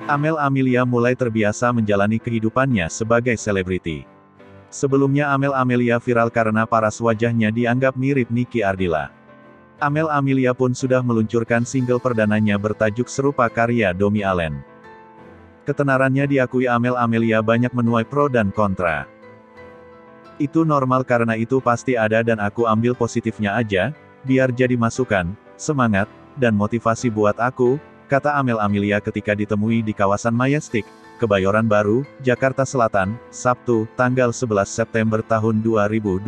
Amel Amelia mulai terbiasa menjalani kehidupannya sebagai selebriti. Sebelumnya Amel Amelia viral karena paras wajahnya dianggap mirip Niki Ardilla. Amel Amelia pun sudah meluncurkan single perdananya bertajuk serupa karya Domi Allen. Ketenarannya diakui Amel Amelia banyak menuai pro dan kontra. Itu normal karena itu pasti ada dan aku ambil positifnya aja, biar jadi masukan, semangat, dan motivasi buat aku, kata Amel Amelia ketika ditemui di kawasan Majestic, Kebayoran Baru, Jakarta Selatan, Sabtu, tanggal 11 September tahun 2021.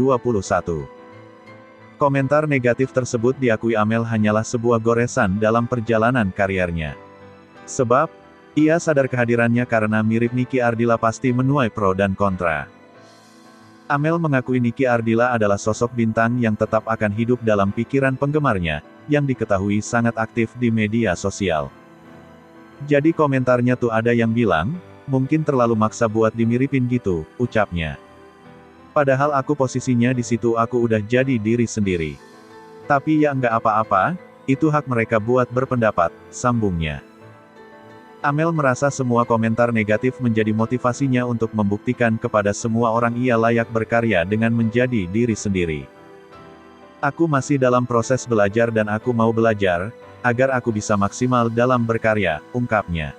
Komentar negatif tersebut diakui Amel hanyalah sebuah goresan dalam perjalanan karirnya. Sebab, ia sadar kehadirannya karena mirip Niki Ardilla pasti menuai pro dan kontra. Amel mengakui Niki Ardilla adalah sosok bintang yang tetap akan hidup dalam pikiran penggemarnya, yang diketahui sangat aktif di media sosial. Jadi komentarnya tuh ada yang bilang, mungkin terlalu maksa buat dimiripin gitu, ucapnya. Padahal aku posisinya di situ aku udah jadi diri sendiri. Tapi ya nggak apa-apa, itu hak mereka buat berpendapat, sambungnya. Amel merasa semua komentar negatif menjadi motivasinya untuk membuktikan kepada semua orang ia layak berkarya dengan menjadi diri sendiri. Aku masih dalam proses belajar dan aku mau belajar, agar aku bisa maksimal dalam berkarya, ungkapnya.